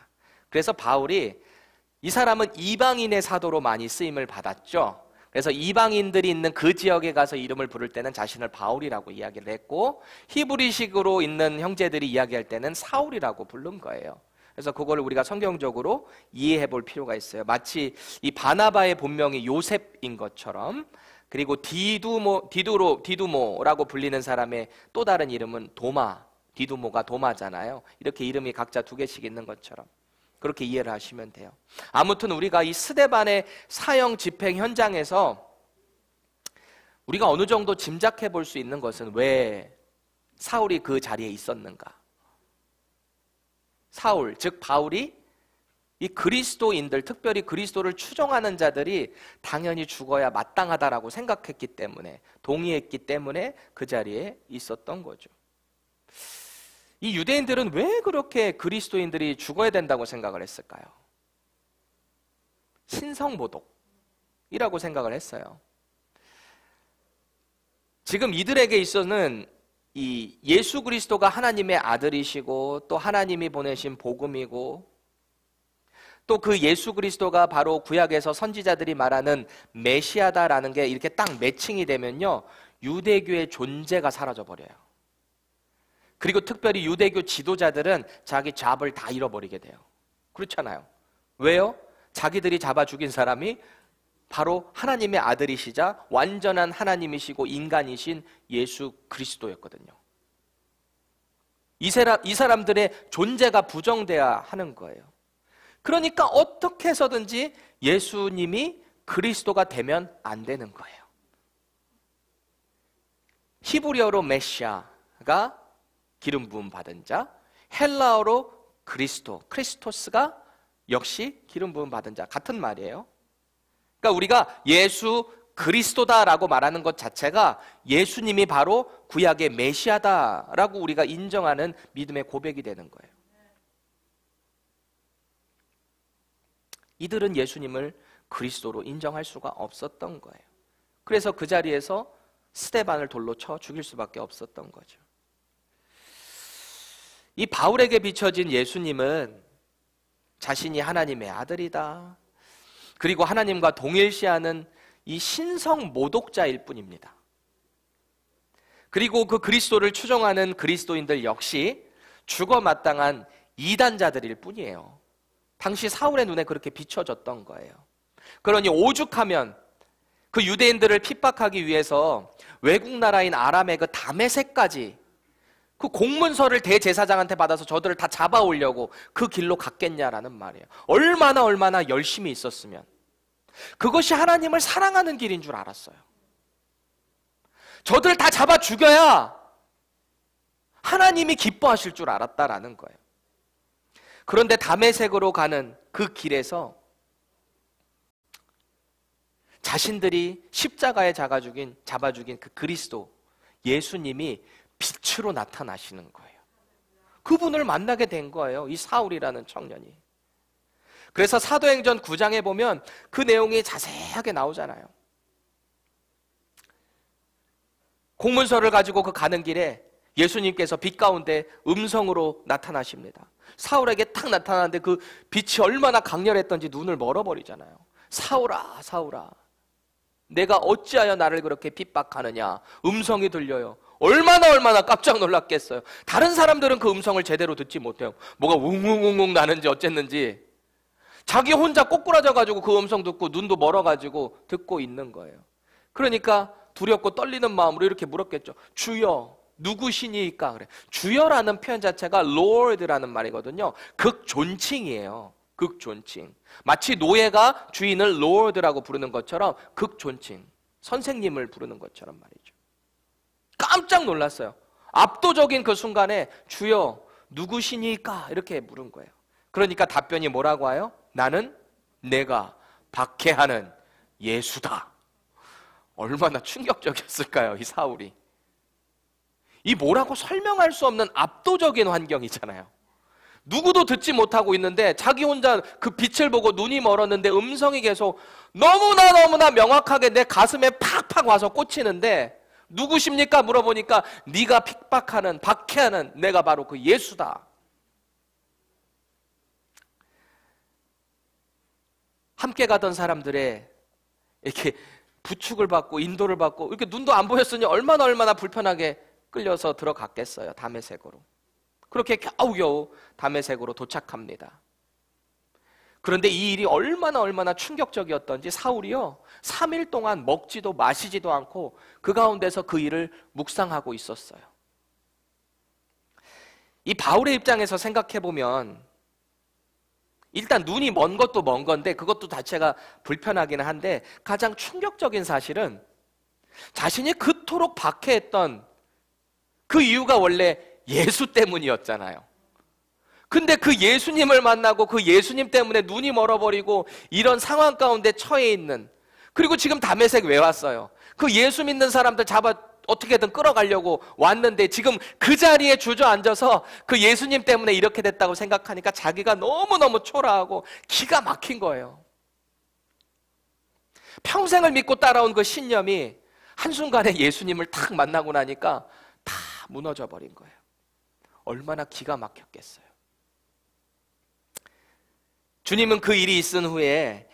그래서 바울이 이 사람은 이방인의 사도로 많이 쓰임을 받았죠. 그래서 이방인들이 있는 그 지역에 가서 이름을 부를 때는 자신을 바울이라고 이야기를 했고 히브리식으로 있는 형제들이 이야기할 때는 사울이라고 부른 거예요. 그래서 그걸 우리가 성경적으로 이해해 볼 필요가 있어요. 마치 이 바나바의 본명이 요셉인 것처럼, 그리고 디두모라고 불리는 사람의 또 다른 이름은 도마, 디두모가 도마잖아요. 이렇게 이름이 각자 2개씩 있는 것처럼 그렇게 이해를 하시면 돼요. 아무튼 우리가 이 스데반의 사형 집행 현장에서 우리가 어느 정도 짐작해 볼 수 있는 것은 왜 사울이 그 자리에 있었는가. 사울, 즉 바울이 이 그리스도인들, 특별히 그리스도를 추종하는 자들이 당연히 죽어야 마땅하다라고 생각했기 때문에, 동의했기 때문에 그 자리에 있었던 거죠. 이 유대인들은 왜 그렇게 그리스도인들이 죽어야 된다고 생각을 했을까요? 신성모독이라고 생각을 했어요. 지금 이들에게 있어서는 이 예수 그리스도가 하나님의 아들이시고 또 하나님이 보내신 복음이고 또 그 예수 그리스도가 바로 구약에서 선지자들이 말하는 메시아다라는 게 이렇게 딱 매칭이 되면요 유대교의 존재가 사라져버려요. 그리고 특별히 유대교 지도자들은 자기 잡을 다 잃어버리게 돼요. 그렇잖아요. 왜요? 자기들이 잡아 죽인 사람이 바로 하나님의 아들이시자 완전한 하나님이시고 인간이신 예수 그리스도였거든요. 이 사람들의 존재가 부정돼야 하는 거예요. 그러니까 어떻게 해서든지 예수님이 그리스도가 되면 안 되는 거예요. 히브리어로 메시아가 기름 부음 받은 자, 헬라어로 크리스토스가 역시 기름 부음 받은 자, 같은 말이에요. 그러니까 우리가 예수 그리스도다라고 말하는 것 자체가 예수님이 바로 구약의 메시아다라고 우리가 인정하는 믿음의 고백이 되는 거예요. 이들은 예수님을 그리스도로 인정할 수가 없었던 거예요. 그래서 그 자리에서 스데반을 돌로 쳐 죽일 수밖에 없었던 거죠. 이 바울에게 비춰진 예수님은 자신이 하나님의 아들이다, 그리고 하나님과 동일시하는 이 신성 모독자일 뿐입니다. 그리고 그 그리스도를 추종하는 그리스도인들 역시 죽어 마땅한 이단자들일 뿐이에요. 당시 사울의 눈에 그렇게 비춰졌던 거예요. 그러니 오죽하면 그 유대인들을 핍박하기 위해서 외국 나라인 아람의 그 다메섹까지 그 공문서를 대제사장한테 받아서 저들을 다 잡아오려고 그 길로 갔겠냐라는 말이에요. 얼마나 열심히 있었으면 그것이 하나님을 사랑하는 길인 줄 알았어요. 저들 다 잡아 죽여야 하나님이 기뻐하실 줄 알았다라는 거예요. 그런데 다메섹으로 가는 그 길에서 자신들이 십자가에 잡아 죽인 그 그리스도 예수님이 빛으로 나타나시는 거예요. 그분을 만나게 된 거예요, 이 사울이라는 청년이. 그래서 사도행전 9장에 보면 그 내용이 자세하게 나오잖아요. 공문서를 가지고 그 가는 길에 예수님께서 빛 가운데 음성으로 나타나십니다. 사울에게 딱 나타나는데 그 빛이 얼마나 강렬했던지 눈을 멀어버리잖아요. 사울아, 사울아, 내가 어찌하여 나를 그렇게 핍박하느냐. 음성이 들려요. 얼마나 깜짝 놀랐겠어요. 다른 사람들은 그 음성을 제대로 듣지 못해요. 뭐가 웅웅웅웅 나는지 어쨌는지 자기 혼자 꼬꾸라져가지고 그 음성 듣고 눈도 멀어가지고 듣고 있는 거예요. 그러니까 두렵고 떨리는 마음으로 이렇게 물었겠죠. 주여, 누구시니까? 그래. 주여라는 표현 자체가 Lord라는 말이거든요. 극존칭이에요. 극존칭. 마치 노예가 주인을 Lord라고 부르는 것처럼 극존칭. 선생님을 부르는 것처럼 말이죠. 깜짝 놀랐어요. 압도적인 그 순간에 주여, 누구시니까? 이렇게 물은 거예요. 그러니까 답변이 뭐라고 해요? 나는 내가 박해하는 예수다. 얼마나 충격적이었을까요, 이 사울이. 이 뭐라고 설명할 수 없는 압도적인 환경이잖아요. 누구도 듣지 못하고 있는데 자기 혼자 그 빛을 보고 눈이 멀었는데 음성이 계속 너무나 명확하게 내 가슴에 팍팍 와서 꽂히는데 누구십니까? 물어보니까 네가 핍박하는, 박해하는 내가 바로 그 예수다. 함께 가던 사람들의 이렇게 부축을 받고 인도를 받고 이렇게 눈도 안 보였으니 얼마나 불편하게 끌려서 들어갔겠어요. 다메섹으로. 그렇게 겨우겨우 다메섹으로 도착합니다. 그런데 이 일이 얼마나 충격적이었던지 사울이요 3일 동안 먹지도 마시지도 않고 그 가운데서 그 일을 묵상하고 있었어요. 이 바울의 입장에서 생각해보면 일단 눈이 먼 것도 먼 건데 그것도 자체가 불편하기는 한데 가장 충격적인 사실은 자신이 그토록 박해했던 그 이유가 원래 예수 때문이었잖아요. 근데 그 예수님을 만나고 그 예수님 때문에 눈이 멀어버리고 이런 상황 가운데 처해 있는, 그리고 지금 다메섹 왜 왔어요? 그 예수 믿는 사람들 잡아 어떻게든 끌어가려고 왔는데 지금 그 자리에 주저앉아서 그 예수님 때문에 이렇게 됐다고 생각하니까 자기가 너무너무 초라하고 기가 막힌 거예요. 평생을 믿고 따라온 그 신념이 한순간에 예수님을 탁 만나고 나니까 다 무너져 버린 거예요. 얼마나 기가 막혔겠어요. 주님은 그 일이 있은 후에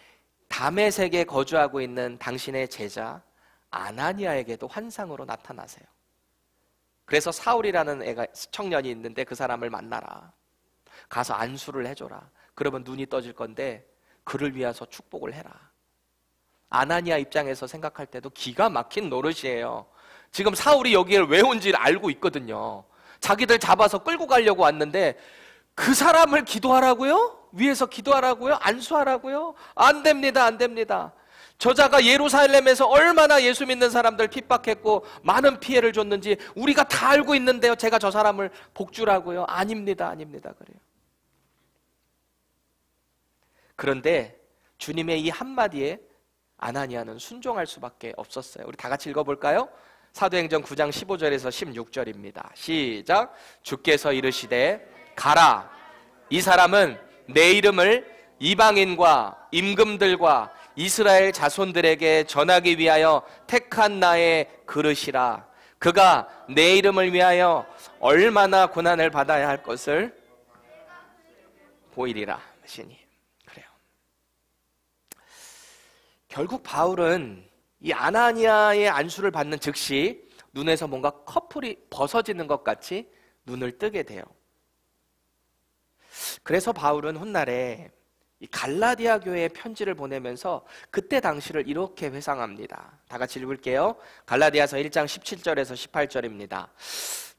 다메섹에 거주하고 있는 당신의 제자 아나니아에게도 환상으로 나타나세요. 그래서 사울이라는 청년이 있는데 그 사람을 만나라. 가서 안수를 해줘라. 그러면 눈이 떠질 건데 그를 위해서 축복을 해라. 아나니아 입장에서 생각할 때도 기가 막힌 노릇이에요. 지금 사울이 여기에 왜 온지 알고 있거든요. 자기들 잡아서 끌고 가려고 왔는데 그 사람을 기도하라고요? 위에서 기도하라고요? 안수하라고요? 안 됩니다, 안 됩니다. 저자가 예루살렘에서 얼마나 예수 믿는 사람들 핍박했고 많은 피해를 줬는지 우리가 다 알고 있는데요, 제가 저 사람을 복주라고요? 아닙니다, 아닙니다. 그래요. 그런데 주님의 이 한마디에 아나니아는 순종할 수밖에 없었어요. 우리 다 같이 읽어볼까요? 사도행전 9장 15절에서 16절입니다. 시작. 주께서 이르시되 가라. 이 사람은 내 이름을 이방인과 임금들과 이스라엘 자손들에게 전하기 위하여 택한 나의 그릇이라. 그가 내 이름을 위하여 얼마나 고난을 받아야 할 것을 보이리라 하시니. 그래요. 결국 바울은 이 아나니아의 안수를 받는 즉시 눈에서 뭔가 커플이 벗어지는 것 같이 눈을 뜨게 돼요. 그래서 바울은 훗날에 이 갈라디아 교회에 편지를 보내면서 그때 당시를 이렇게 회상합니다. 다 같이 읽을게요. 갈라디아서 1장 17절에서 18절입니다.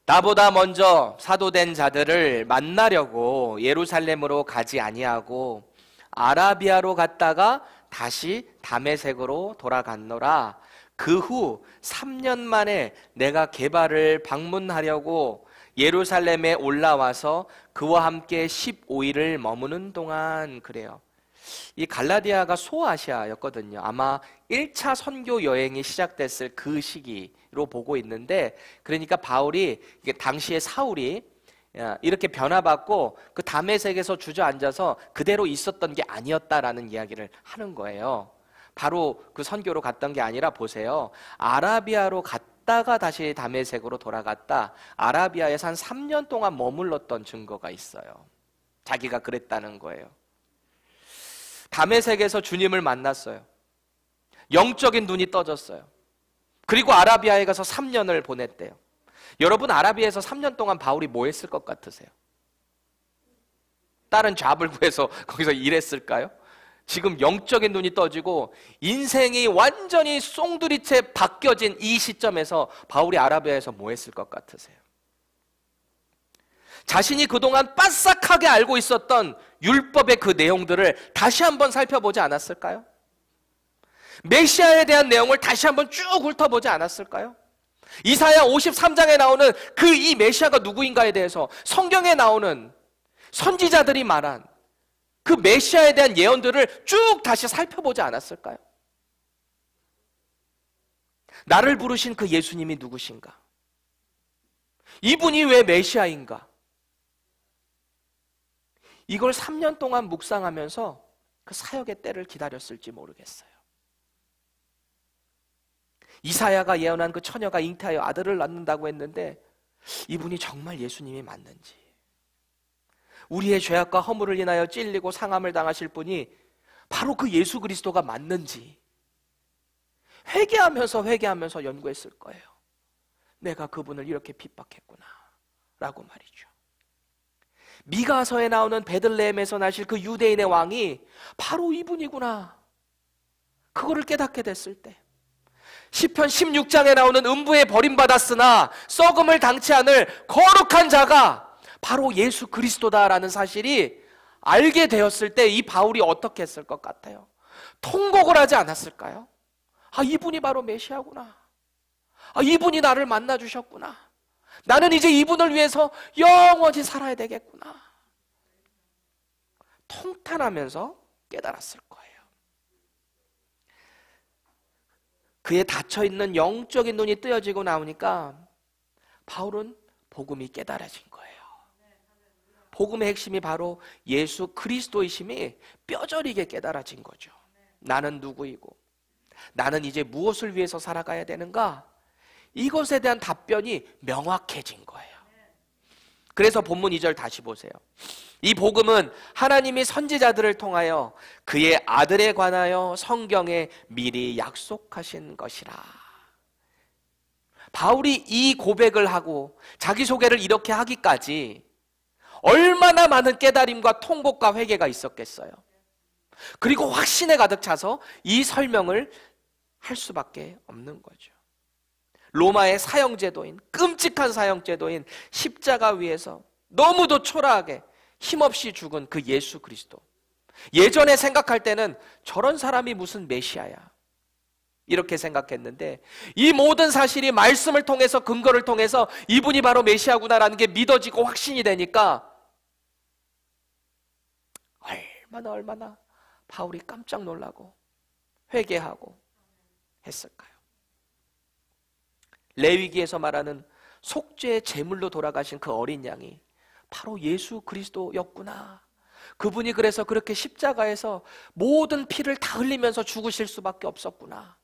나보다 먼저 사도된 자들을 만나려고 예루살렘으로 가지 아니하고 아라비아로 갔다가 다시 다메섹으로 돌아갔노라. 그 후 3년 만에 내가 게바를 방문하려고 예루살렘에 올라와서 그와 함께 15일을 머무는 동안. 그래요. 이 갈라디아가 소아시아였거든요. 아마 1차 선교 여행이 시작됐을 그 시기로 보고 있는데, 그러니까 바울이 당시에 사울이 이렇게 변화받고 그 다메섹에서 주저앉아서 그대로 있었던 게 아니었다라는 이야기를 하는 거예요. 바로 그 선교로 갔던 게 아니라 보세요. 아라비아로 갔다가 다시 다메섹으로 돌아갔다. 아라비아에서 한 3년 동안 머물렀던 증거가 있어요. 자기가 그랬다는 거예요. 다메섹에서 주님을 만났어요. 영적인 눈이 떠졌어요. 그리고 아라비아에 가서 3년을 보냈대요. 여러분, 아라비아에서 3년 동안 바울이 뭐 했을 것 같으세요? 다른 잡을 구해서 거기서 일했을까요? 지금 영적인 눈이 떠지고 인생이 완전히 송두리째 바뀌어진 이 시점에서 바울이 아라비아에서 뭐 했을 것 같으세요? 자신이 그동안 빠삭하게 알고 있었던 율법의 그 내용들을 다시 한번 살펴보지 않았을까요? 메시아에 대한 내용을 다시 한번 쭉 훑어보지 않았을까요? 이사야 53장에 나오는 그 이 메시아가 누구인가에 대해서 성경에 나오는 선지자들이 말한 그 메시아에 대한 예언들을 쭉 다시 살펴보지 않았을까요? 나를 부르신 그 예수님이 누구신가? 이분이 왜 메시아인가? 이걸 3년 동안 묵상하면서 그 사역의 때를 기다렸을지 모르겠어요. 이사야가 예언한 그 처녀가 잉태하여 아들을 낳는다고 했는데 이분이 정말 예수님이 맞는지, 우리의 죄악과 허물을 인하여 찔리고 상함을 당하실 분이 바로 그 예수 그리스도가 맞는지 회개하면서 연구했을 거예요. 내가 그분을 이렇게 핍박했구나 라고 말이죠. 미가서에 나오는 베들레헴에서 나실 그 유대인의 왕이 바로 이분이구나, 그거를 깨닫게 됐을 때, 시편 16장에 나오는 음부에 버림받았으나 썩음을 당치 않을 거룩한 자가 바로 예수 그리스도다라는 사실이 알게 되었을 때 이 바울이 어떻게 했을 것 같아요? 통곡을 하지 않았을까요? 아, 이분이 바로 메시아구나. 아, 이분이 나를 만나주셨구나. 나는 이제 이분을 위해서 영원히 살아야 되겠구나. 통탄하면서 깨달았을 거예요. 그의 닫혀있는 영적인 눈이 뜨여지고 나오니까 바울은 복음이 깨달아진 거예요. 복음의 핵심이 바로 예수 그리스도이심이 뼈저리게 깨달아진 거죠. 나는 누구이고 나는 이제 무엇을 위해서 살아가야 되는가? 이것에 대한 답변이 명확해진 거예요. 그래서 본문 2절 다시 보세요. 이 복음은 하나님이 선지자들을 통하여 그의 아들에 관하여 성경에 미리 약속하신 것이라. 바울이 이 고백을 하고 자기소개를 이렇게 하기까지 얼마나 많은 깨달음과 통곡과 회개가 있었겠어요. 그리고 확신에 가득 차서 이 설명을 할 수밖에 없는 거죠. 로마의 사형제도인, 끔찍한 사형제도인 십자가 위에서 너무도 초라하게 힘없이 죽은 그 예수 그리스도. 예전에 생각할 때는 저런 사람이 무슨 메시아야 이렇게 생각했는데, 이 모든 사실이 말씀을 통해서, 근거를 통해서 이분이 바로 메시아구나라는 게 믿어지고 확신이 되니까 얼마나 바울이 깜짝 놀라고 회개하고 했을까요? 레위기에서 말하는 속죄의 제물로 돌아가신 그 어린 양이 바로 예수 그리스도였구나. 그분이 그래서 그렇게 십자가에서 모든 피를 다 흘리면서 죽으실 수밖에 없었구나.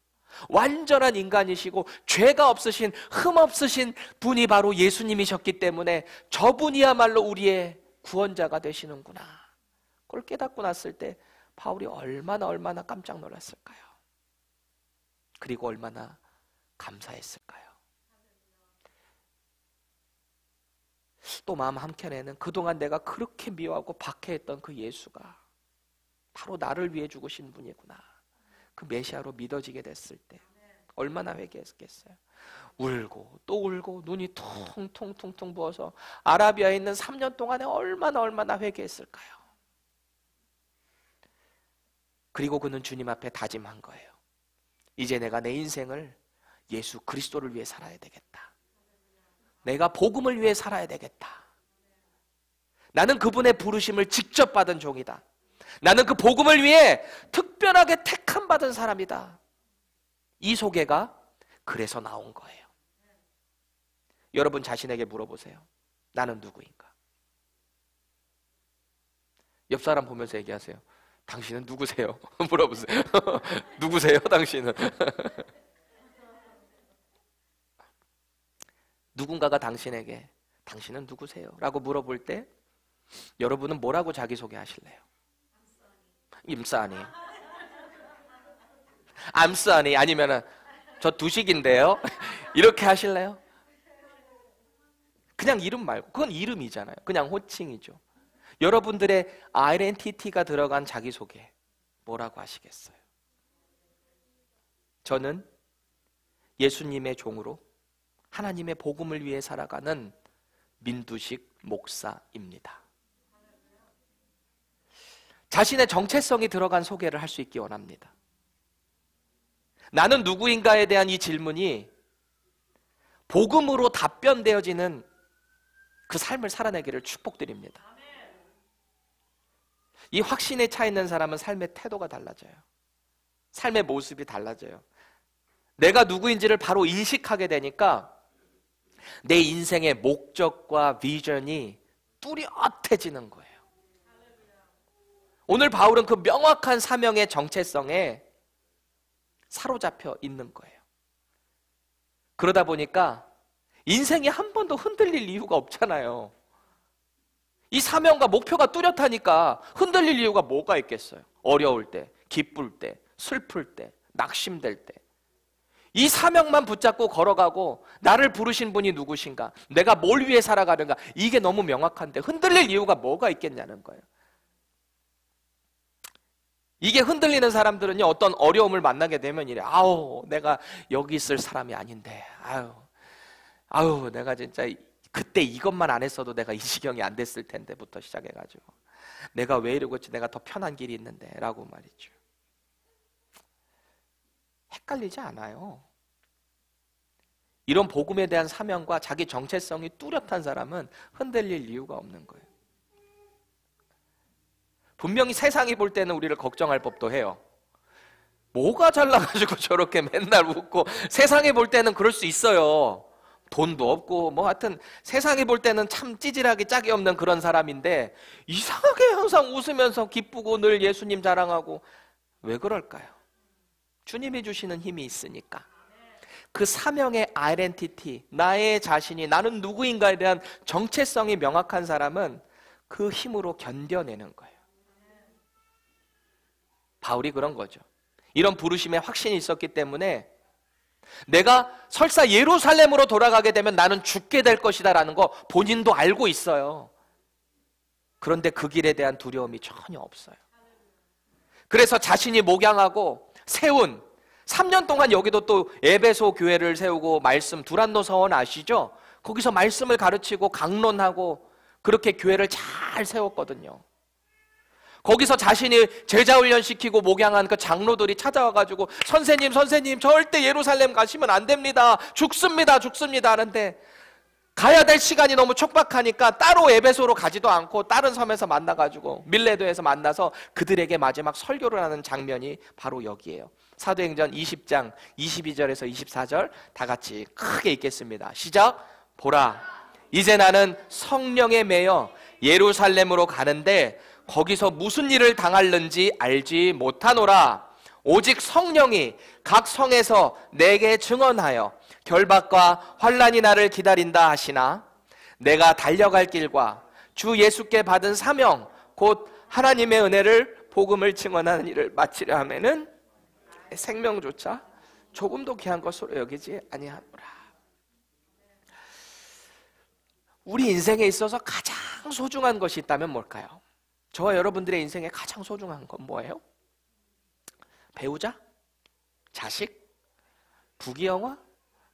완전한 인간이시고 죄가 없으신, 흠 없으신 분이 바로 예수님이셨기 때문에 저분이야말로 우리의 구원자가 되시는구나. 그걸 깨닫고 났을 때 바울이 얼마나 깜짝 놀랐을까요? 그리고 얼마나 감사했을까요? 또 마음 한켠에는 그동안 내가 그렇게 미워하고 박해했던 그 예수가 바로 나를 위해 죽으신 분이구나, 그 메시아로 믿어지게 됐을 때 얼마나 회개했겠어요. 울고 또 울고 눈이 퉁퉁퉁퉁 부어서 아라비아에 있는 3년 동안에 얼마나 회개했을까요? 그리고 그는 주님 앞에 다짐한 거예요. 이제 내가 내 인생을 예수 그리스도를 위해 살아야 되겠다. 내가 복음을 위해 살아야 되겠다. 나는 그분의 부르심을 직접 받은 종이다. 나는 그 복음을 위해 특별하게 택함 받은 사람이다. 이 소개가 그래서 나온 거예요. 여러분 자신에게 물어보세요. 나는 누구인가? 옆 사람 보면서 얘기하세요. 당신은 누구세요? 물어보세요. 누구세요, 당신은? 누군가가 당신에게 당신은 누구세요? 라고 물어볼 때 여러분은 뭐라고 자기소개하실래요? 임싸니, 암싸니, 아니면은 저 두식인데요? 이렇게 하실래요? 그냥 이름 말고, 그건 이름이잖아요. 그냥 호칭이죠. 여러분들의 아이덴티티가 들어간 자기소개 뭐라고 하시겠어요? 저는 예수님의 종으로 하나님의 복음을 위해 살아가는 민두식 목사입니다. 자신의 정체성이 들어간 소개를 할 수 있기 원합니다. 나는 누구인가에 대한 이 질문이 복음으로 답변되어지는 그 삶을 살아내기를 축복드립니다. 이 확신에 차 있는 사람은 삶의 태도가 달라져요. 삶의 모습이 달라져요. 내가 누구인지를 바로 인식하게 되니까 내 인생의 목적과 비전이 뚜렷해지는 거예요. 오늘 바울은 그 명확한 사명의 정체성에 사로잡혀 있는 거예요. 그러다 보니까 인생이 한 번도 흔들릴 이유가 없잖아요. 이 사명과 목표가 뚜렷하니까 흔들릴 이유가 뭐가 있겠어요? 어려울 때, 기쁠 때, 슬플 때, 낙심될 때 이 사명만 붙잡고 걸어가고 나를 부르신 분이 누구신가, 내가 뭘 위해 살아가는가, 이게 너무 명확한데 흔들릴 이유가 뭐가 있겠냐는 거예요. 이게 흔들리는 사람들은요, 어떤 어려움을 만나게 되면 이래. 아우, 내가 여기 있을 사람이 아닌데, 아우 내가 진짜 그때 이것만 안 했어도 내가 이 지경이 안 됐을 텐데부터 시작해가지고 내가 왜 이러고 있지, 내가 더 편한 길이 있는데 라고 말이죠. 헷갈리지 않아요. 이런 복음에 대한 사명과 자기 정체성이 뚜렷한 사람은 흔들릴 이유가 없는 거예요. 분명히 세상이 볼 때는 우리를 걱정할 법도 해요. 뭐가 잘나가지고 저렇게 맨날 웃고, 세상이 볼 때는 그럴 수 있어요. 돈도 없고 뭐 하여튼 세상이 볼 때는 참 찌질하게 짝이 없는 그런 사람인데 이상하게 항상 웃으면서 기쁘고 늘 예수님 자랑하고, 왜 그럴까요? 주님이 주시는 힘이 있으니까. 그 사명의 아이덴티티, 나의 자신이, 나는 누구인가에 대한 정체성이 명확한 사람은 그 힘으로 견뎌내는 거예요. 바울이 그런 거죠. 이런 부르심에 확신이 있었기 때문에 내가 설사 예루살렘으로 돌아가게 되면 나는 죽게 될 것이다 라는 거 본인도 알고 있어요. 그런데 그 길에 대한 두려움이 전혀 없어요. 그래서 자신이 목양하고 세운 3년 동안 여기도 또 에베소 교회를 세우고 말씀 두란노 서원 아시죠? 거기서 말씀을 가르치고 강론하고 그렇게 교회를 잘 세웠거든요. 거기서 자신이 제자 훈련시키고 목양한 그 장로들이 찾아와가지고 선생님 절대 예루살렘 가시면 안 됩니다. 죽습니다 하는데 가야 될 시간이 너무 촉박하니까 따로 에베소로 가지도 않고 다른 섬에서 만나가지고 밀레도에서 만나서 그들에게 마지막 설교를 하는 장면이 바로 여기에요. 사도행전 20장 22절에서 24절 다 같이 크게 읽겠습니다. 시작. 보라, 이제 나는 성령에 매여 예루살렘으로 가는데 거기서 무슨 일을 당할는지 알지 못하노라. 오직 성령이 각 성에서 내게 증언하여 결박과 환난이 나를 기다린다 하시나 내가 달려갈 길과 주 예수께 받은 사명 곧 하나님의 은혜를 복음을 증언하는 일을 마치려 하면은 생명조차 조금도 귀한 것으로 여기지 아니하노라. 우리 인생에 있어서 가장 소중한 것이 있다면 뭘까요? 저와 여러분들의 인생에 가장 소중한 건 뭐예요? 배우자? 자식? 부귀영화?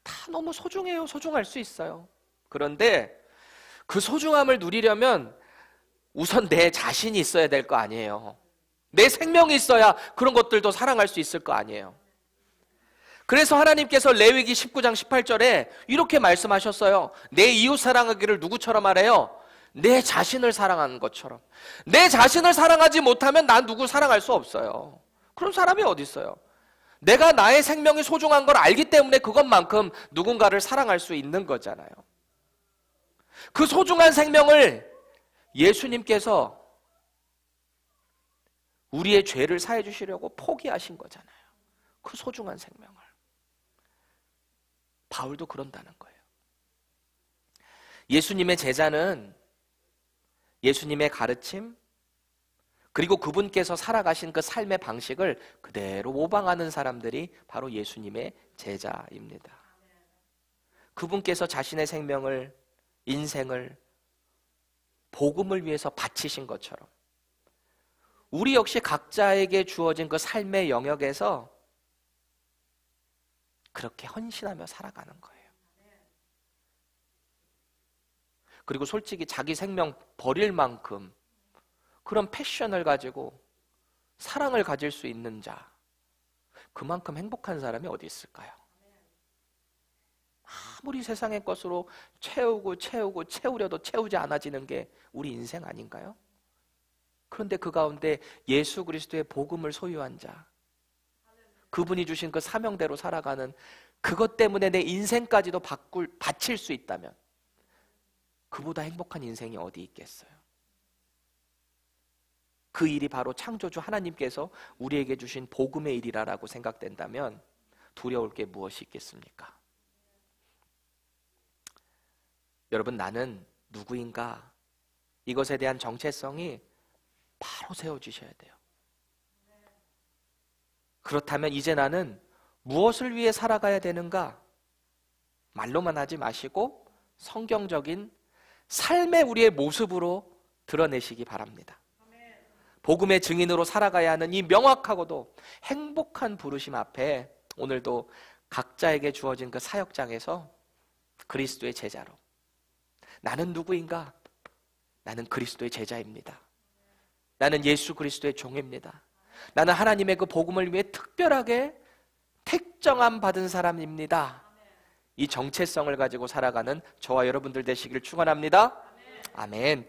다 너무 소중해요. 소중할 수 있어요. 그런데 그 소중함을 누리려면 우선 내 자신이 있어야 될 거 아니에요. 내 생명이 있어야 그런 것들도 사랑할 수 있을 거 아니에요. 그래서 하나님께서 레위기 19장 18절에 이렇게 말씀하셨어요. 내 이웃 사랑하기를 누구처럼 하래요? 내 자신을 사랑하는 것처럼. 내 자신을 사랑하지 못하면 난 누구 사랑할 수 없어요. 그런 사람이 어디 있어요? 내가 나의 생명이 소중한 걸 알기 때문에 그것만큼 누군가를 사랑할 수 있는 거잖아요. 그 소중한 생명을 예수님께서 우리의 죄를 사해 주시려고 포기하신 거잖아요. 그 소중한 생명을. 바울도 그런다는 거예요. 예수님의 제자는 예수님의 가르침 그리고 그분께서 살아가신 그 삶의 방식을 그대로 모방하는 사람들이 바로 예수님의 제자입니다. 그분께서 자신의 생명을, 인생을 복음을 위해서 바치신 것처럼 우리 역시 각자에게 주어진 그 삶의 영역에서 그렇게 헌신하며 살아가는 거예요. 그리고 솔직히 자기 생명 버릴 만큼 그런 패션을 가지고 사랑을 가질 수 있는 자, 그만큼 행복한 사람이 어디 있을까요? 아무리 세상의 것으로 채우려도 채우지 않아지는 게 우리 인생 아닌가요? 그런데 그 가운데 예수 그리스도의 복음을 소유한 자, 그분이 주신 그 사명대로 살아가는 그것 때문에 내 인생까지도 바칠 수 있다면 그보다 행복한 인생이 어디 있겠어요? 그 일이 바로 창조주 하나님께서 우리에게 주신 복음의 일이라고 생각된다면 두려울 게 무엇이 있겠습니까? 여러분, 나는 누구인가? 이것에 대한 정체성이 바로 세워지셔야 돼요. 그렇다면 이제 나는 무엇을 위해 살아가야 되는가? 말로만 하지 마시고 성경적인 삶의 우리의 모습으로 드러내시기 바랍니다. 복음의 증인으로 살아가야 하는 이 명확하고도 행복한 부르심 앞에 오늘도 각자에게 주어진 그 사역장에서 그리스도의 제자로, 나는 누구인가? 나는 그리스도의 제자입니다. 나는 예수 그리스도의 종입니다. 나는 하나님의 그 복음을 위해 특별하게 택정함 받은 사람입니다. 이 정체성을 가지고 살아가는 저와 여러분들 되시기를 축원합니다. 아멘.